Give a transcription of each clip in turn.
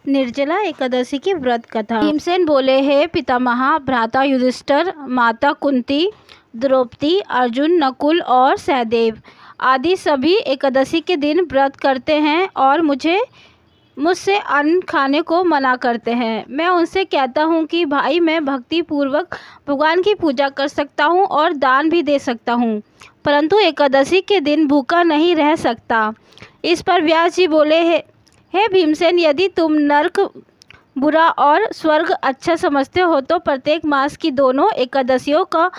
निर्जला एकादशी की व्रत कथा। भीमसेन बोले, हे पितामह, भ्राता युधिष्ठिर, माता कुंती, द्रौपदी, अर्जुन, नकुल और सहदेव आदि सभी एकादशी के दिन व्रत करते हैं और मुझसे अन्न खाने को मना करते हैं। मैं उनसे कहता हूँ कि भाई, मैं भक्ति पूर्वक भगवान की पूजा कर सकता हूँ और दान भी दे सकता हूँ, परंतु एकादशी के दिन भूखा नहीं रह सकता। इस पर व्यास जी बोले, हे भीमसेन, यदि तुम नरक बुरा और स्वर्ग अच्छा समझते हो तो प्रत्येक मास की दोनों एकादशियों का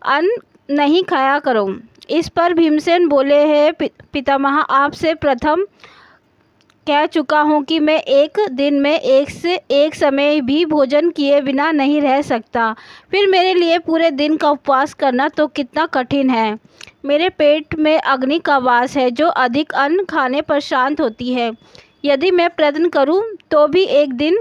अन्न नहीं खाया करो। इस पर भीमसेन बोले, हे पितामह, आपसे प्रथम कह चुका हूँ कि मैं एक दिन में एक समय भी भोजन किए बिना नहीं रह सकता, फिर मेरे लिए पूरे दिन का उपवास करना तो कितना कठिन है। मेरे पेट में अग्नि का वास है जो अधिक अन्न खाने पर शांत होती है। यदि मैं प्रयत्न करूँ तो भी एक दिन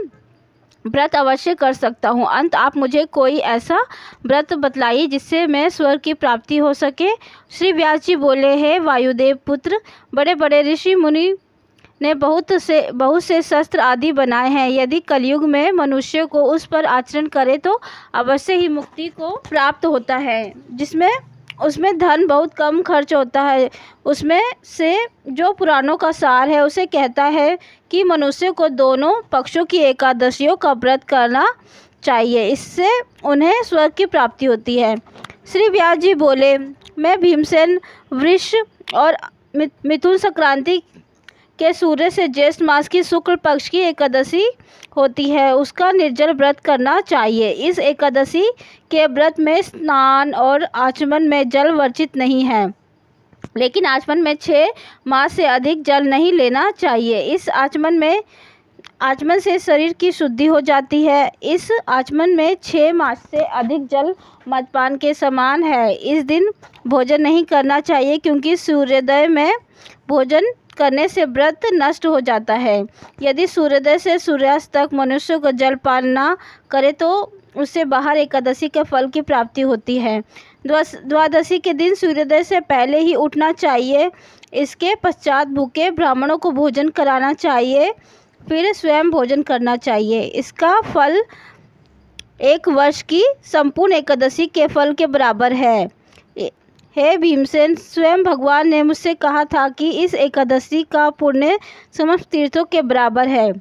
व्रत अवश्य कर सकता हूँ। अंत आप मुझे कोई ऐसा व्रत बतलाइए जिससे मैं स्वर्ग की प्राप्ति हो सके। श्री व्यास जी बोले, हे वायुदेव पुत्र, बड़े बड़े ऋषि मुनि ने बहुत से शस्त्र आदि बनाए हैं। यदि कलयुग में मनुष्य को उस पर आचरण करे तो अवश्य ही मुक्ति को प्राप्त होता है, उसमें धन बहुत कम खर्च होता है। उसमें से जो पुराणों का सार है उसे कहता है कि मनुष्य को दोनों पक्षों की एकादशियों का व्रत करना चाहिए, इससे उन्हें स्वर्ग की प्राप्ति होती है। श्री व्यास जी बोले, मैं भीमसेन, वृष और मिथुन संक्रांति के सूर्य से ज्येष्ठ मास की शुक्ल पक्ष की एकादशी होती है, उसका निर्जल व्रत करना चाहिए। इस एकादशी के व्रत में स्नान और आचमन में जल वर्जित नहीं है, लेकिन आचमन में 6 मास से अधिक जल नहीं लेना चाहिए। इस आचमन से शरीर की शुद्धि हो जाती है। इस आचमन में 6 मास से अधिक जल मद्यपान के समान है। इस दिन भोजन नहीं करना चाहिए क्योंकि सूर्योदय में भोजन करने से व्रत नष्ट हो जाता है। यदि सूर्योदय से सूर्यास्त तक मनुष्य को जलपान न करे तो उससे बाहर एकादशी के फल की प्राप्ति होती है। द्वादशी के दिन सूर्योदय से पहले ही उठना चाहिए। इसके पश्चात भूखे ब्राह्मणों को भोजन कराना चाहिए, फिर स्वयं भोजन करना चाहिए। इसका फल 1 वर्ष की संपूर्ण एकादशी के फल के बराबर है। हे भीमसेन, स्वयं भगवान ने मुझसे कहा था कि इस एकादशी का पुण्य समस्त तीर्थों के बराबर है।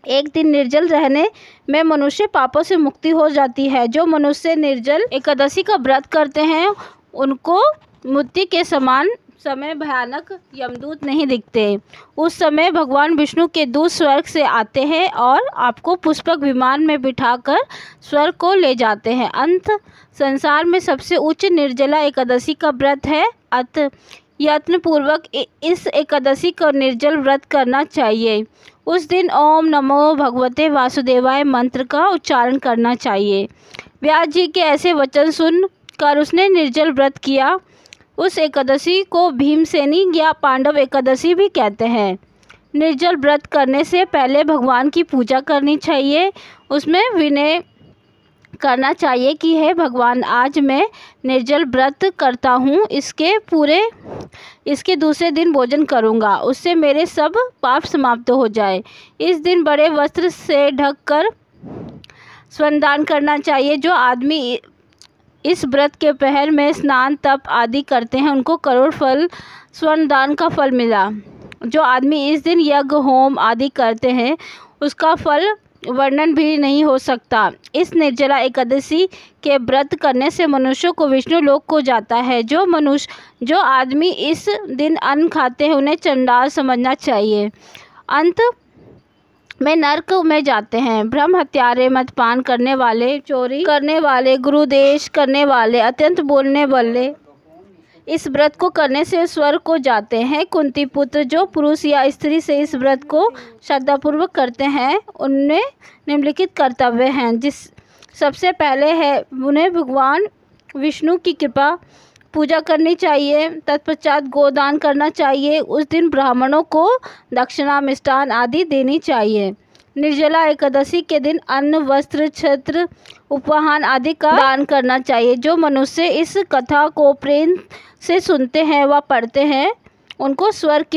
एक दिन निर्जल रहने में मनुष्य पापों से मुक्ति हो जाती है। जो मनुष्य निर्जल एकादशी का व्रत करते हैं उनको मृत्यु के समान समय भयानक यमदूत नहीं दिखते। उस समय भगवान विष्णु के दूत स्वर्ग से आते हैं और आपको पुष्पक विमान में बिठाकर स्वर्ग को ले जाते हैं। अंत संसार में सबसे उच्च निर्जला एकादशी का व्रत है। अतः यत्न पूर्वक इस एकादशी का निर्जल व्रत करना चाहिए। उस दिन ओम नमो भगवते वासुदेवाय मंत्र का उच्चारण करना चाहिए। व्यास जी के ऐसे वचन सुनकर उसने निर्जल व्रत किया। उस एकादशी को भीमसेनी या पांडव एकादशी भी कहते हैं। निर्जल व्रत करने से पहले भगवान की पूजा करनी चाहिए। उसमें विनय करना चाहिए कि हे भगवान, आज मैं निर्जल व्रत करता हूँ, इसके दूसरे दिन भोजन करूँगा, उससे मेरे सब पाप समाप्त हो जाए। इस दिन बड़े वस्त्र से ढककर स्वदान करना चाहिए। जो आदमी इस व्रत के पहर में स्नान तप आदि करते हैं उनको करोड़ फल स्वदान का फल मिला। जो आदमी इस दिन यज्ञ होम आदि करते हैं उसका फल वर्णन भी नहीं हो सकता। इस निर्जला एकादशी के व्रत करने से मनुष्यों को विष्णु लोक को जाता है। जो आदमी इस दिन अन्न खाते हैं उन्हें चंडाल समझना चाहिए, अंत में नरक में जाते हैं। ब्रह्म हत्यारे, मद्यपान करने वाले, चोरी करने वाले, गुरुदेश करने वाले, अत्यंत बोलने वाले इस व्रत को करने से स्वर्ग को जाते हैं। कुंती पुत्र, जो पुरुष या स्त्री से इस व्रत को श्रद्धापूर्वक करते हैं उनमें निम्नलिखित कर्तव्य हैं। सबसे पहले है उन्हें भगवान विष्णु की कृपा पूजा करनी चाहिए। तत्पश्चात गोदान करना चाहिए। उस दिन ब्राह्मणों को दक्षिणा, मिष्ठान आदि देनी चाहिए। निर्जला एकादशी के दिन अन्न, वस्त्र, छत्र, उपहान आदि का दान करना चाहिए। जो मनुष्य इस कथा को प्रेम से सुनते हैं व पढ़ते हैं उनको स्वर्ग की